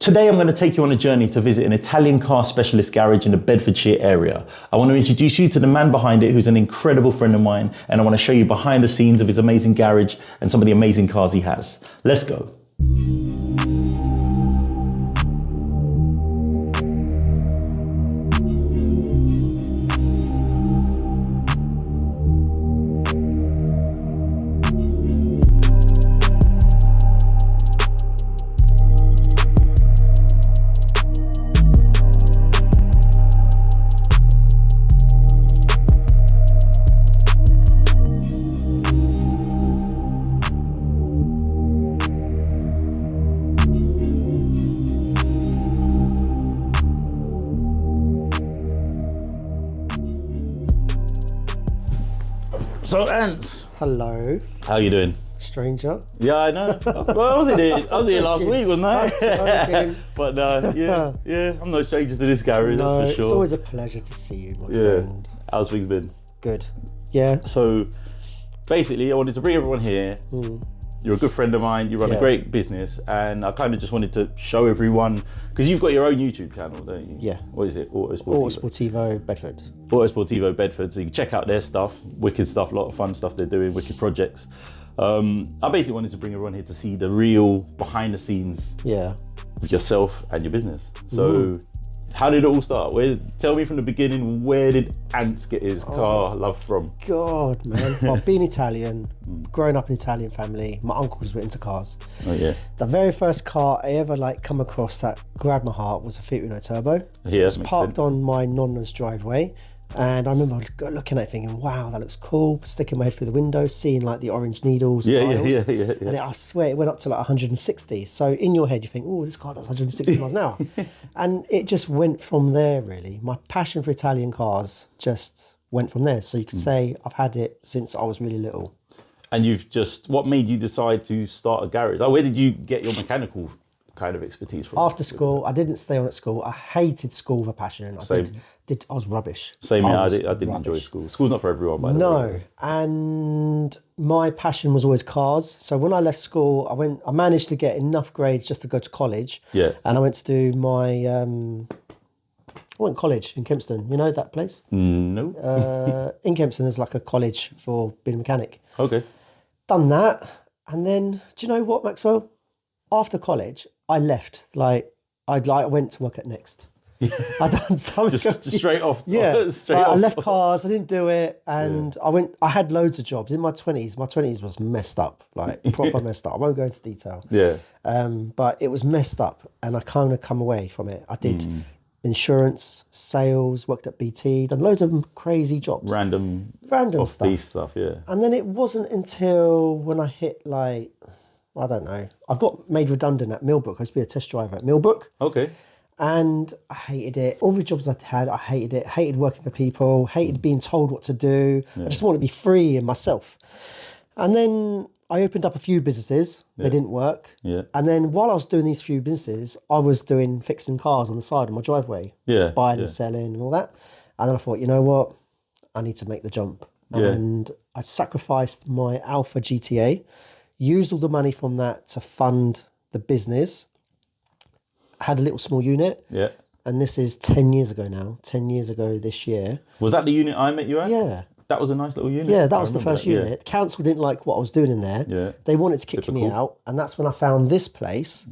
Today I'm going to take you on a journey to visit an Italian car specialist garage in the Bedfordshire area. I want to introduce you to the man behind it, who's an incredible friend of mine, and I want to show you behind the scenes of his amazing garage and some of the amazing cars he has. Let's go. So Antz, hello. How you doing? Stranger. Yeah, I know. Well, I was here last week, wasn't I? But yeah, I'm no stranger to this garage, No, that's for sure. it's always a pleasure to see you, my friend. How's things been? Good. Yeah. So basically, I wanted to bring everyone here. You're a good friend of mine, you run a great business, and I kind of just wanted to show everyone, because you've got your own YouTube channel, don't you? Yeah. What is it? Autosportivo Bedford. Autosportivo Bedford, so you can check out their stuff, wicked stuff, a lot of fun stuff they're doing, wicked projects. I basically wanted to bring everyone here to see the real behind the scenes of yourself and your business. So how did it all start? Tell me from the beginning, where did Antz get his car love from? God, man. Well, being Italian, growing up in an Italian family, my uncles were into cars. Oh yeah. The very first car I ever come across that grabbed my heart was a Fiat Uno Turbo. Yeah, it was parked on my nonna's driveway. And I remember looking at it thinking, wow, that looks cool. Sticking my head through the window, seeing the orange needles. Yeah. And I swear it went up to 160. So in your head, you think, oh, this car does 160 miles an hour. And it just went from there, really. My passion for Italian cars just went from there. So you could say I've had it since I was really little. And what made you decide to start a garage? Where did you get your mechanical kind of expertise from? After school, I didn't stay on at school. I hated school with a passion. I was rubbish. Same here. I didn't enjoy school. School's not for everyone, by the way. No, and my passion was always cars. So when I left school, I managed to get enough grades just to go to college. Yeah. And I went to do my, I went to college in Kempston. You know that place? No. In Kempston, there's a college for being a mechanic. Okay. Done that. And then, do you know what, Maxwell? After college, I left. I went to work at Next. I done something just straight off. Yeah, straight I off. left cars. I didn't do it, and I had loads of jobs in my 20s. My 20s was messed up, proper messed up. I won't go into detail. Yeah. But it was messed up, and I kind of come away from it. I did insurance, sales, worked at BT, done loads of crazy jobs. Random stuff. Yeah. And then it wasn't until when I hit I don't know. I got made redundant at Millbrook. I used to be a test driver at Millbrook. Okay. And I hated it. All the jobs I'd had, I hated it. Hated working for people. Hated being told what to do. Yeah. I just wanted to be free in myself. And then I opened up a few businesses. They didn't work. Yeah. And then while I was doing these few businesses, I was doing fixing cars on the side of my driveway. Yeah. Buying and selling and all that. And then I thought, you know what? I need to make the jump. Yeah. And I sacrificed my Alfa GTA. Used all the money from that to fund the business. Had a little small unit. Yeah. And this is 10 years ago now. 10 years ago this year. Was that the unit I met you at? Yeah. That was a nice little unit. Yeah, that was the first unit. Yeah. Council didn't like what I was doing in there. Yeah. They wanted to kick me out. And that's when I found this place.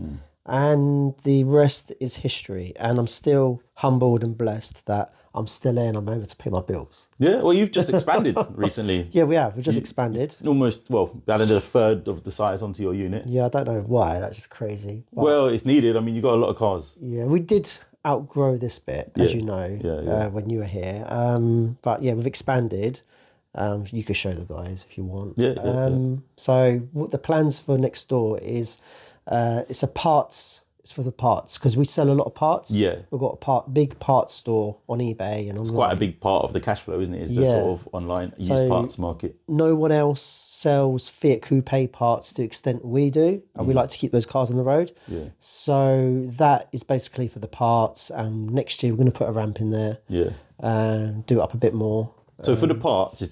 And the rest is history. And I'm still humbled and blessed that I'm still in. I'm able to pay my bills. Yeah, well, you've just expanded recently. Yeah, we have. We've just expanded. Almost, added a third of the size onto your unit. Yeah, I don't know why. That's just crazy. But, well, it's needed. I mean, you got a lot of cars. Yeah, we did outgrow this bit, as you know, when you were here. But yeah, we've expanded. You could show the guys if you want. So what the plans for next door is... it's for the parts because we sell a lot of parts. Yeah. We've got a big parts store on eBay and online. It's quite a big part of the cash flow, isn't it? It's the sort of online used parts market. No one else sells Fiat Coupe parts to the extent we do. And we like to keep those cars on the road. Yeah. So that is basically for the parts. And next year we're going to put a ramp in there. Yeah. And do it up a bit more. So for the parts,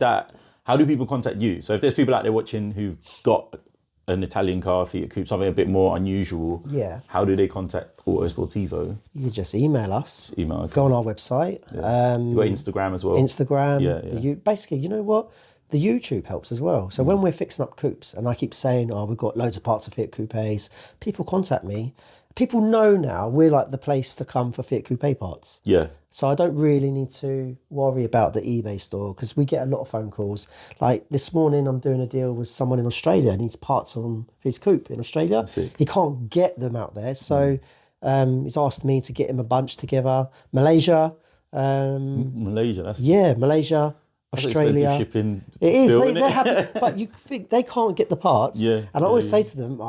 how do people contact you? So if there's people out there watching who've got an Italian car, Fiat Coupe, something a bit more unusual, how do they contact Auto Sportivo? You could just email us. Okay. Go on our website. Yeah. You got Instagram as well. Instagram. Basically, you know what? The YouTube helps as well. So when we're fixing up coupes, and I keep saying, "Oh, we've got loads of parts of Fiat Coupes," people contact me. People know now we're like the place to come for Fiat Coupe parts. Yeah. So I don't really need to worry about the eBay store because we get a lot of phone calls. Like this morning, I'm doing a deal with someone in Australia. Needs parts on his coupe in Australia. He can't get them out there, so he's asked me to get him a bunch together. Malaysia. Malaysia. Malaysia. Australia. Shipping it is. Bill, They're happy, but you think they can't get the parts. Yeah. And I always say to them,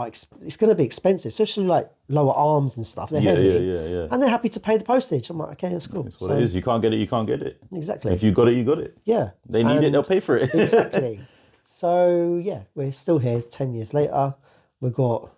it's going to be expensive, especially like lower arms and stuff. They're heavy. Yeah. And they're happy to pay the postage. I'm like, okay, that's cool. That's what it is. You can't get it. You can't get it. Exactly. If you got it, you got it. Yeah. They need it. They'll pay for it. Exactly. So yeah, we're still here 10 years later. We've got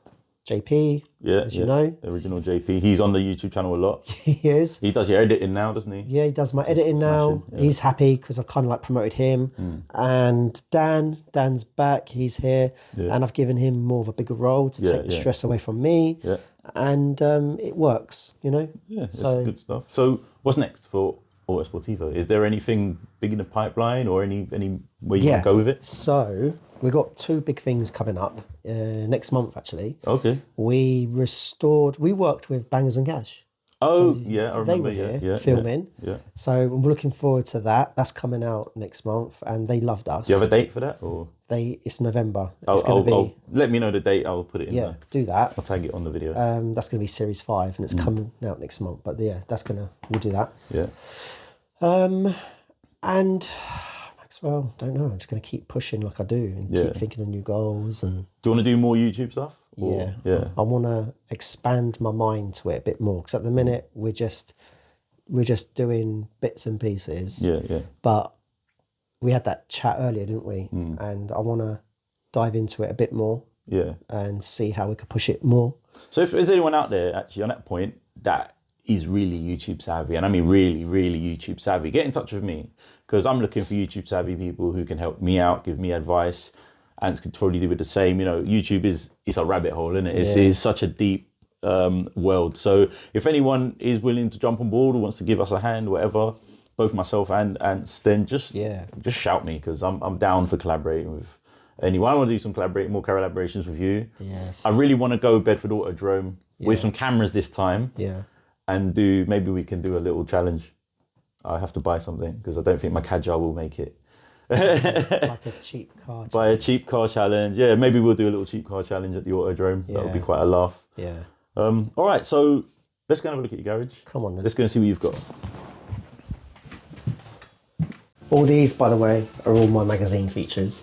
JP, as you know. The original JP. He's on the YouTube channel a lot. He is. He does your editing now, doesn't he? Yeah, he does my editing now. Yeah. He's happy because I kind of like promoted him. And Dan's back. He's here. Yeah. And I've given him more of a bigger role to take the stress away from me. Yeah. And it works, you know? Yeah, so, that's good stuff. So what's next for Auto Sportivo? Is there anything big in the pipeline or any where you want to go with it? So we've got two big things coming up next month, actually. Okay. We worked with Bangers and Cash. Oh, so I remember. They were here filming. Yeah. So we're looking forward to that. That's coming out next month, and they loved us. Do you have a date for that, or? It's November. It's going to be. Let me know the date. I'll put it in there. Yeah, do that. I'll tag it on the video. That's going to be Series 5, and it's coming out next month. But yeah, we'll do that. Yeah. And Maxwell, don't know. I'm just going to keep pushing like I do and keep thinking of new goals. And do you want to do more YouTube stuff? Yeah. I want to expand my mind to it a bit more because at the minute we're just doing bits and pieces. Yeah. But we had that chat earlier, didn't we? And I want to dive into it a bit more. Yeah. And see how we could push it more. So if there's anyone out there actually on that point that is really YouTube savvy, and I mean really, really YouTube savvy, get in touch with me because I'm looking for YouTube savvy people who can help me out, give me advice. Antz could probably do with the same. You know, YouTube it's a rabbit hole, isn't it? It's such a deep world. So if anyone is willing to jump on board or wants to give us a hand, whatever, both myself and Antz, then just shout me because I'm down for collaborating with anyone. I want to do some more collaborations with you. Yes. I really want to go Bedford Autodrome with some cameras this time. Yeah. And maybe we can do a little challenge. I have to buy something because I don't think my Kadjar will make it. Like a cheap car challenge. Buy a cheap car challenge. Yeah, maybe we'll do a little cheap car challenge at the Autodrome. That would be quite a laugh. Yeah. All right, so let's go and have a look at your garage. Come on then. Let's go and see what you've got. All these, by the way, are all my magazine features.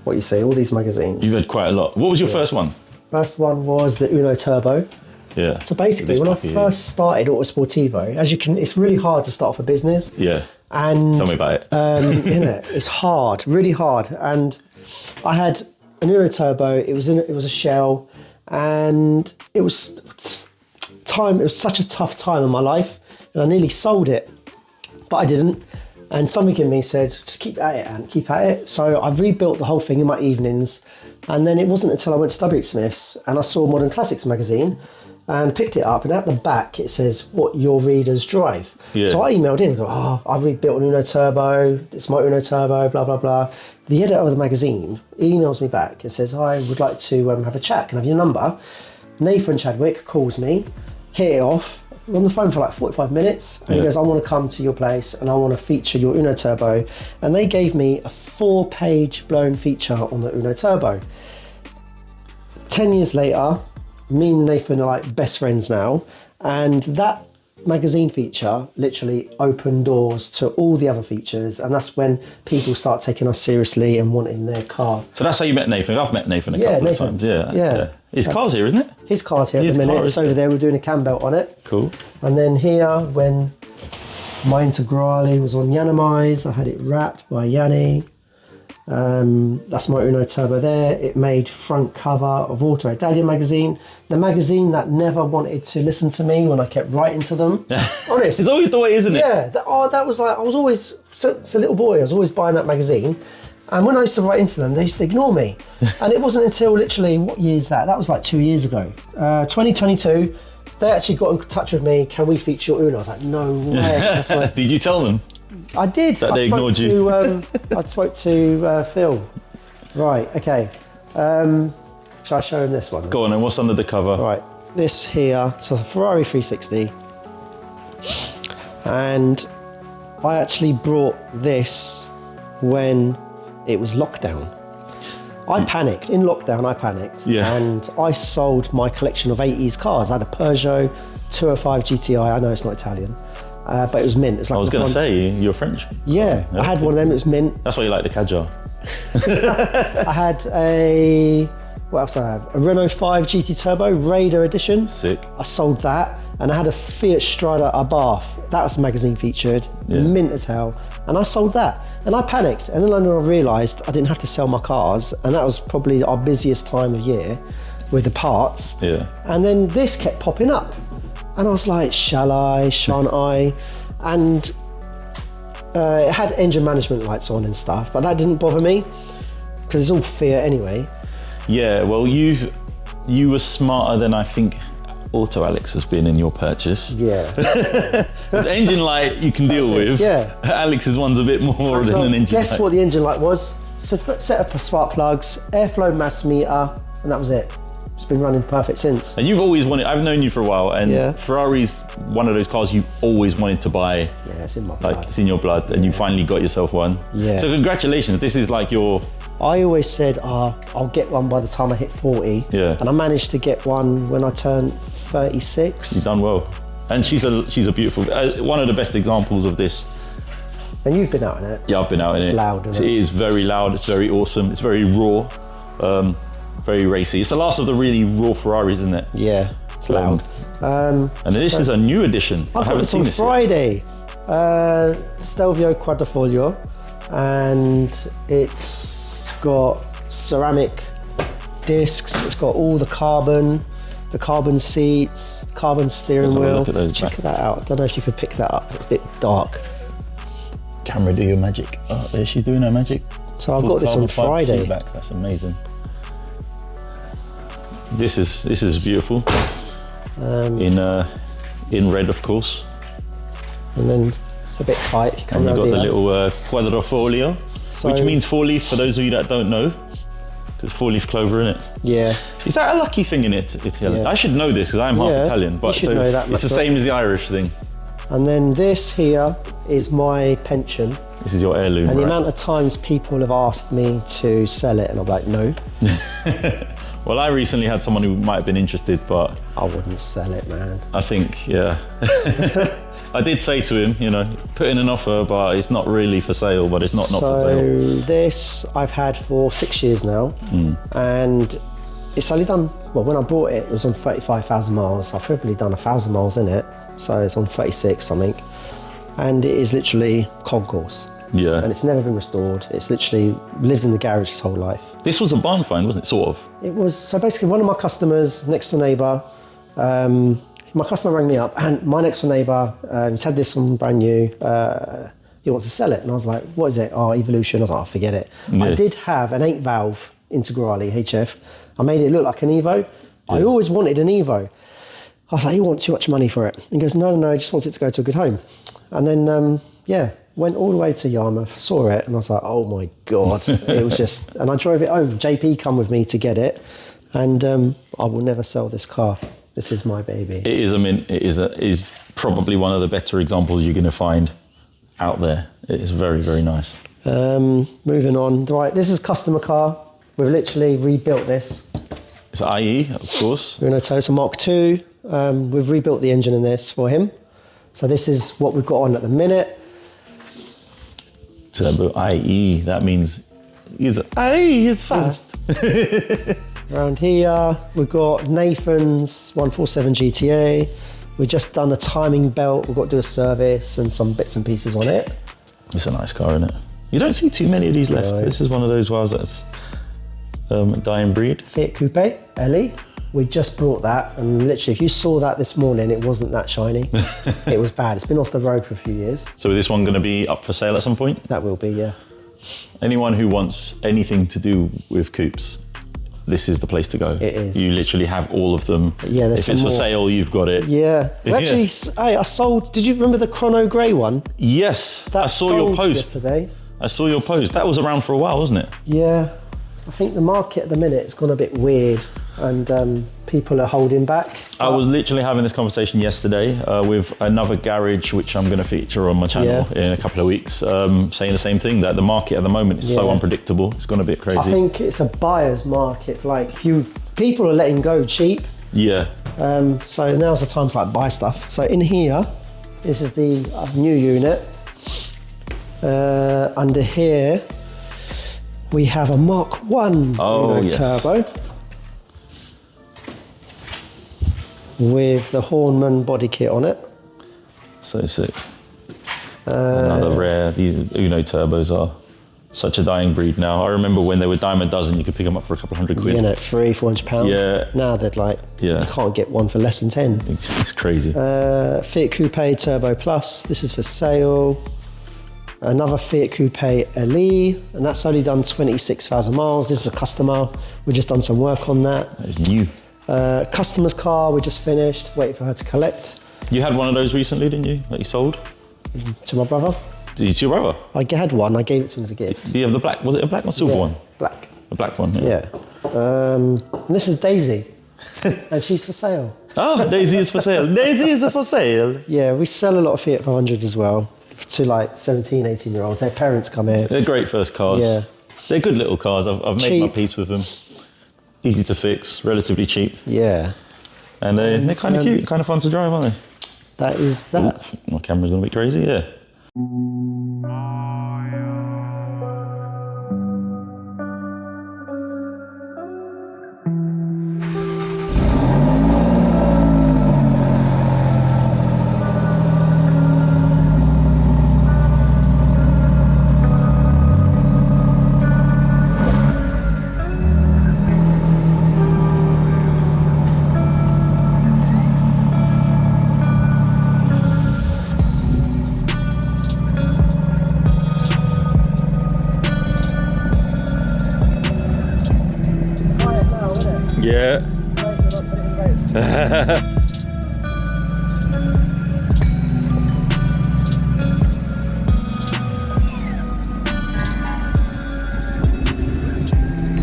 What you see, all these magazines. You've had quite a lot. What was your first one? First one was the Uno Turbo. Yeah. So basically, when I first started Auto Sportivo, as you can, it's really hard to start off a business. Yeah. And tell me about it. It's hard, really hard. And I had an Uno Turbo. It was a shell, and it was such a tough time in my life, and I nearly sold it, but I didn't. And something in me said, just keep at it, Ant, keep at it. So I rebuilt the whole thing in my evenings, and then it wasn't until I went to W. Smith's and I saw Modern Classics magazine. And picked it up, and at the back it says what your readers drive. Yeah. So I emailed in and go, I rebuilt an Uno Turbo, it's my Uno Turbo, blah, blah, blah. The editor of the magazine emails me back and says, I would like to have a chat, can I have your number? Nathan Chadwick calls me, hit it off, we're on the phone for like 45 minutes, and he goes, I want to come to your place and I want to feature your Uno Turbo. And they gave me a 4-page blown feature on the Uno Turbo. 10 years later, me and Nathan are like best friends now, and that magazine feature literally opened doors to all the other features, and that's when people start taking us seriously and wanting their car. So that's how you met Nathan. I've met Nathan a couple of times. Yeah. His car's here, isn't it? His car's here at the minute. It's over there. We're doing a cam belt on it. Cool. And then here, when my Integrale was on Yanamize, I had it wrapped by Yanni. That's my Uno Turbo there. It made front cover of Auto Italian magazine, the magazine that never wanted to listen to me when I kept writing to them. Honest, it's always the way, isn't it? Yeah, that was like I was always since a little boy. I was always buying that magazine, And when I used to write into them, they used to ignore me. And it wasn't until literally, what year is that? That was like 2 years ago. 2022, they actually got in touch with me. Can we feature your Uno? I was like, no way. Like, did you tell them? I did. That they ignored you? I spoke to Phil. Right, okay. Shall I show him this one? Go on, and what's under the cover? Right, this here, so the Ferrari 360. And I actually brought this when it was lockdown. I panicked. In lockdown, I panicked. Yeah. And I sold my collection of 80s cars. I had a Peugeot 205 GTI. I know it's not Italian, but it was mint. It was like I was going to say, you're French. Yeah, I had one of them. It was mint. That's why you like the Kadjar. I had what else I have? A Renault 5 GT Turbo Raider Edition. Sick. I sold that. And I had a Fiat Strider Abarth. That was magazine featured, mint as hell. And I sold that. And I panicked. And then I realised I didn't have to sell my cars. And that was probably our busiest time of year with the parts. Yeah. And then this kept popping up. And I was like, shall I, shan't I? And it had engine management lights on and stuff, but that didn't bother me because it's all Fiat anyway. Yeah, well, you were smarter than I think Auto Alex has been in your purchase. Yeah. The engine light you can deal with. Yeah. Alex's one's a bit more than an engine light. Guess what the engine light was? Set up spark plugs, airflow mass meter, and that was it. It's been running perfect since. And you've always wanted, I've known you for a while, and Ferrari's one of those cars you always wanted to buy. Yeah, it's in my blood. Like, it's in your blood, and you finally got yourself one. Yeah. So congratulations, this is like your... I always said, I'll get one by the time I hit 40. Yeah. And I managed to get one when I turned 36. You've done well. And she's a beautiful, one of the best examples of this. And you've been out in it. Yeah, I've been out in it. It's loud, isn't it? It is very loud, it's very awesome, it's very raw, very racy. It's the last of the really raw Ferraris, isn't it? Yeah, it's loud. And this is a new edition. I got this on Friday. Stelvio Quadrifoglio, and it's got ceramic discs, it's got all the carbon seats, carbon steering wheel. Check that out. I don't know if you could pick that up, it's a bit dark. Camera, do your magic. Oh, there she's doing her magic. So I've got this on Friday. That's amazing. This is beautiful. In red, of course. And then it's a bit tight. And you've got the little quadrifoglio, which means four leaf for those of you that don't know. Because four leaf clover in it. Yeah. Is that a lucky thing in it? Italian? Yeah. I should know this because I'm half Italian, but you should know that it's the same as the Irish thing. And then this here is my pension. This is your heirloom, and the amount of times people have asked me to sell it, and I'm like, no. Well, I recently had someone who might have been interested, but... I wouldn't sell it, man. I think, yeah. I did say to him, put in an offer, but it's not really for sale, but it's not for sale. So this I've had for 6 years now, and it's only done, well, when I bought it, it was on 35,000 miles. I've probably done 1,000 miles in it, so it's on 36 something. And it is literally concourse. Yeah. And it's never been restored. It's literally lived in the garage its whole life. This was a barn find, wasn't it? Sort of. It was, so basically one of my customers, next door neighbour, my customer rang me up, and my next door neighbour, he's had this one brand new, he wants to sell it. And I was like, what is it? Oh, Evolution. I was like, oh, forget it. Yeah. I did have an 8 valve Integrale HF. I made it look like an Evo. Yeah. I always wanted an Evo. I was like, you want too much money for it? And he goes, no, he just wants it to go to a good home. And then, went all the way to Yarmouth, saw it, and I was like, oh my God. It was just, and I drove it home. JP come with me to get it, and I will never sell this car. This is my baby. It is, it is probably one of the better examples you're going to find out there. It is very, very nice. Moving on, right, this is customer car. We've literally rebuilt this. It's IE, of course. We're in a Toyota Mark II. We've rebuilt the engine in this for him. So this is what we've got on at the minute. Turbo IE, that means it's fast. Around here, we've got Nathan's 147 GTA. We've just done a timing belt. We've got to do a service and some bits and pieces on it. It's a nice car, isn't it? You don't see too many of these left. No. This is one of those ones that's a dying breed. Fiat Coupe, Ellie. We just brought that, and literally, if you saw that this morning, it wasn't that shiny. It was bad. It's been off the road for a few years. So is this one going to be up for sale at some point? That will be, yeah. Anyone who wants anything to do with coupes, this is the place to go. It is. You literally have all of them. Yeah, there's if some it's for more. sale, you've got it. Yeah. Well, actually, I sold. Did you remember the Chrono Grey one? Yes, I saw your post yesterday. I saw your post. That was around for a while, wasn't it? Yeah. I think the market at the minute has gone a bit weird, and people are holding back. I was literally having this conversation yesterday with another garage, which I'm going to feature on my channel in a couple of weeks, saying the same thing, that the market at the moment is so unpredictable. It's gone a bit crazy. I think it's a buyer's market. Like, people are letting go cheap. Yeah. So now's the time to like buy stuff. So in here, this is the new unit. Under here, we have a Mark 1 turbo with the Hornman body kit on it. So sick. Another rare. These Uno turbos are such a dying breed now. I remember when they were dime a dozen, you could pick them up for a couple £100. You know, £300-400. Yeah. Now they're like, you can't get one for less than 10. It's crazy. Fiat Coupe Turbo Plus. This is for sale. Another Fiat Coupe LE, and that's only done 26,000 miles. This is a customer. We've just done some work on that. That is new. Customer's car, we just finished, waiting for her to collect. You had one of those recently, didn't you, that you sold? To my brother. Did you to your brother? I had one, I gave it to him as a gift. Do you have the black, was it a black or silver one? Black. A black one, Yeah. And this is Daisy, and she's for sale. Oh, Daisy is for sale. Daisy is for sale. Yeah, we sell a lot of Fiat 500s as well, to like 17, 18-year-olds. Their parents come here. They're great first cars. Yeah. They're good little cars. I've made my Cheap. peace with them. Easy to fix, relatively cheap. Yeah. And they're kind of cute, kind of fun to drive, aren't they? That is that. Ooh, my camera's gonna be crazy, yeah. Yeah.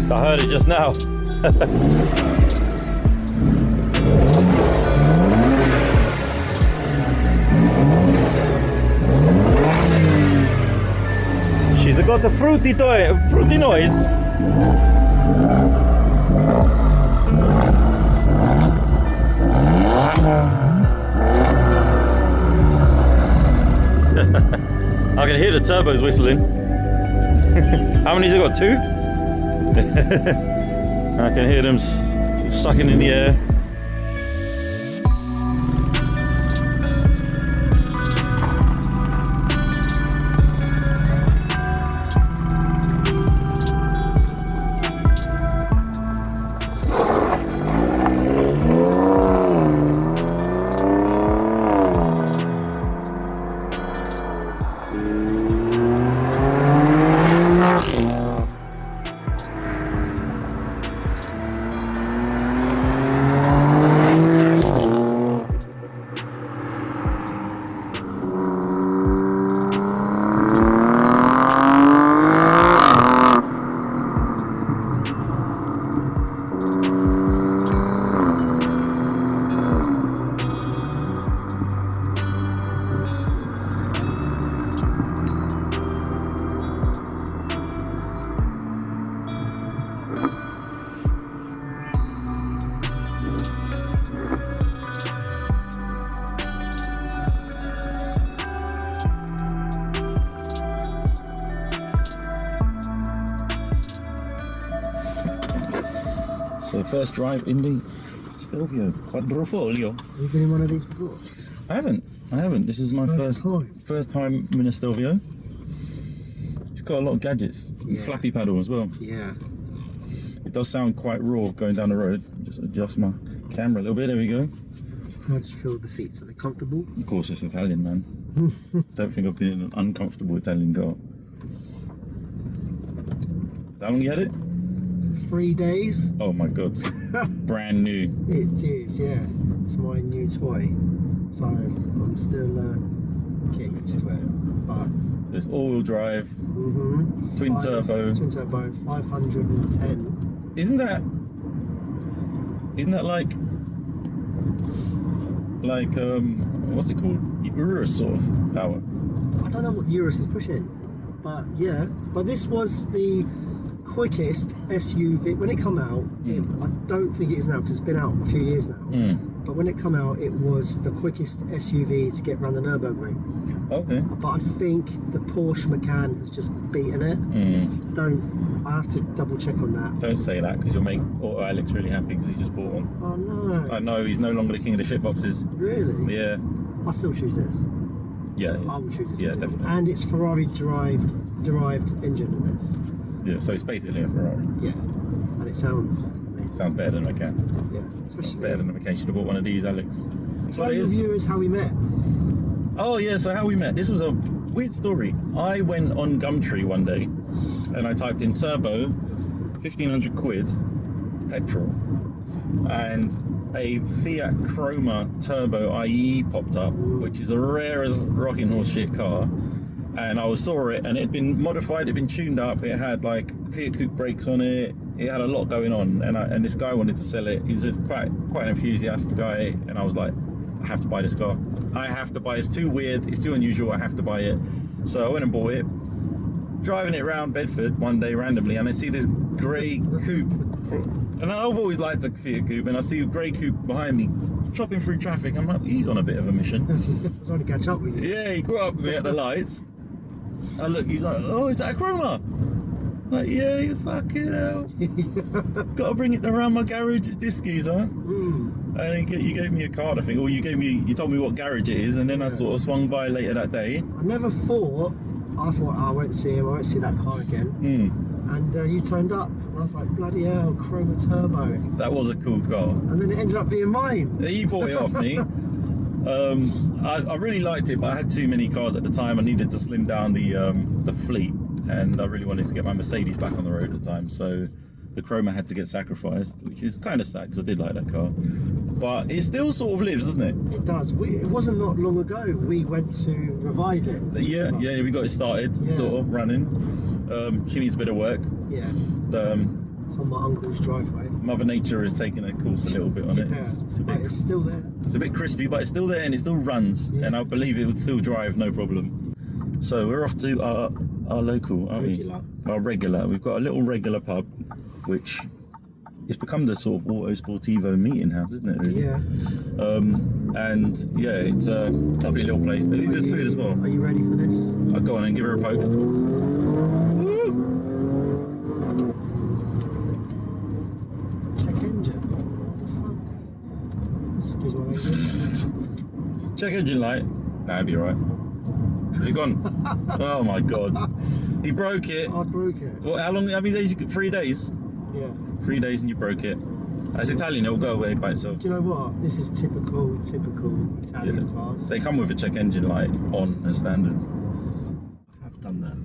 I heard it just now. She's got a fruity noise. I can hear the turbos whistling. How many's it got? 2? I can hear them sucking in the air. So first drive in the Stelvio Quadrifoglio. Have you been in one of these before? I haven't. This is my first time in a Stelvio. It's got a lot of gadgets. Yeah. Flappy paddle as well. Yeah. It does sound quite raw going down the road. Just adjust my camera a little bit. There we go. How do you feel the seats? Are they comfortable? Of course, it's Italian, man. Don't think I've been in an uncomfortable Italian car. How long you had it? 3 days. Oh my god. Brand new. It is, yeah. It's my new toy. So I'm still getting used to it. But so it's all-wheel drive, twin turbo, 510. Isn't that like what's it called? Urus sort of power. I don't know what Urus is pushing, but yeah. But this was the quickest SUV when it come out. I don't think it is now because it's been out a few years now. But when it come out, it was the quickest SUV to get around the Nürburgring. Okay. But I think the Porsche Macan has just beaten it. I have to double check on that. Don't say that because you'll make Auto Alex really happy because he just bought one. Oh no. I know, he's no longer the king of the shit boxes. Really? Yeah. I still choose this. Yeah. I would choose this. Yeah, definitely. And it's Ferrari derived engine in this. Yeah, so it's basically a Ferrari. Yeah. And it sounds amazing. Sounds better than a Macan. Yeah. Especially better than a Macan. Should have bought one of these, Alex. Tell your viewers how we met. Oh yeah, so how we met. This was a weird story. I went on Gumtree one day and I typed in turbo, 1,500 quid, petrol, and a Fiat Chroma Turbo IE popped up, which is a rare as rocking horse shit car. And I saw it, and it had been modified, it had been tuned up, it had like Fiat Coupe brakes on it, it had a lot going on, and this guy wanted to sell it. He's a quite an enthusiastic guy, and I was like, I have to buy this car. I have to buy it. It's too weird, it's too unusual, I have to buy it. So I went and bought it. Driving it around Bedford one day randomly, and I see this grey coupe, and I've always liked a Fiat Coupe, and I see a grey coupe behind me chopping through traffic. I'm like, he's on a bit of a mission. I was trying to catch up with you. Yeah, he caught up with me at the lights. I look, he's like, oh, is that a Chroma? I'm like, yeah, you fucking hell. Gotta bring it around my garage, it's this geezer. And then you gave me a card, I think, or you told me what garage it is, and then I sort of swung by later that day. I thought, I won't see him, I won't see that car again. And you turned up, and I was like, bloody hell, Chroma Turbo. That was a cool car. And then it ended up being mine. He bought it off me. I really liked it, but I had too many cars at the time. I needed to slim down the fleet, and I really wanted to get my Mercedes back on the road at the time. So the Chroma had to get sacrificed, which is kind of sad because I did like that car. But it still sort of lives, doesn't it? It does. It wasn't not long ago we went to revive it. Yeah, we got it started, sort of running. She needs a bit of work. Yeah. It's on my uncle's driveway. Mother Nature is taking a course a little bit on it. Yeah, it's still there. It's a bit crispy, but it's still there and it still runs. Yeah. And I believe it would still drive, no problem. So we're off to our local, aren't we? Our regular. We've got a little regular pub, which it's become the sort of Auto Sportivo meeting house, isn't it? Really? Yeah. And yeah, it's a lovely little place. They do good food as well. Are you ready for this? I'll go on and give her a poke. Woo! Check engine. What the fuck? Excuse my language. Check engine light. Nah, it'll be alright. Is it gone? Oh my god. He broke it. I broke it. Well, how long? How many days? 3 days? Yeah. 3 days and you broke it. That's Italian, it'll go away by itself. Do you know what? This is typical Italian cars. They come with a check engine light on as standard. I have done that.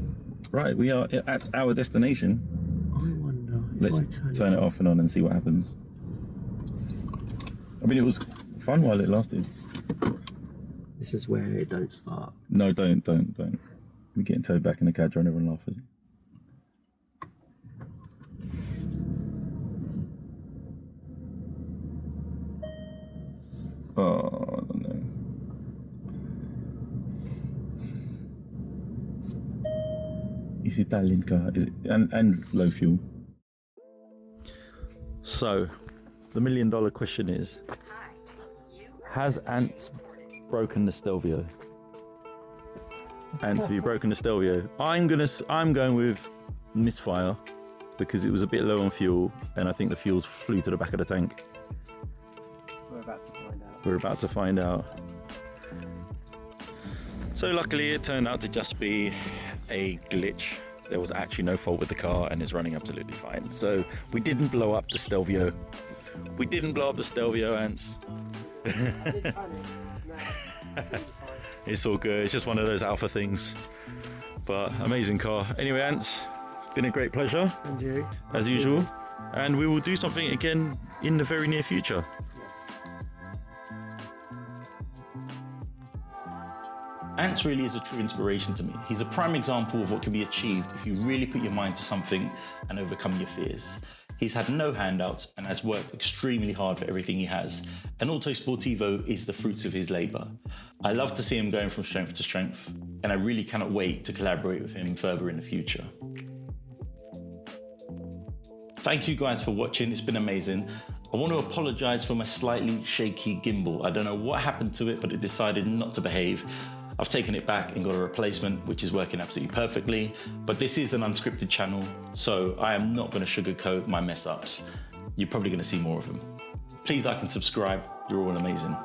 Right, we are at our destination. I wonder if Let's turn it off and on and see what happens. I mean, it was fun while it lasted. This is where it don't start. No, don't. We're getting towed back in the cadre and everyone laughing. Oh, I don't know. It's Italian car, is it? And low fuel. So, the $1 million question is: has Antz broken the Stelvio? Antz, have you broken the Stelvio? I'm going with misfire because it was a bit low on fuel, and I think the fuels flew to the back of the tank. We're about to find out. So luckily it turned out to just be a glitch. There was actually no fault with the car and it's running absolutely fine. So we didn't blow up the Stelvio. Antz. It's all good. It's just one of those alpha things. But amazing car. Anyway, Antz, been a great pleasure. And you. As usual. And we will do something again in the very near future. Antz really is a true inspiration to me. He's a prime example of what can be achieved if you really put your mind to something and overcome your fears. He's had no handouts and has worked extremely hard for everything he has. And Auto Sportivo is the fruits of his labour. I love to see him going from strength to strength, and I really cannot wait to collaborate with him further in the future. Thank you guys for watching, it's been amazing. I want to apologise for my slightly shaky gimbal. I don't know what happened to it, but it decided not to behave. I've taken it back and got a replacement, which is working absolutely perfectly. But this is an unscripted channel, so I am not going to sugarcoat my mess ups. You're probably going to see more of them. Please like and subscribe, you're all amazing.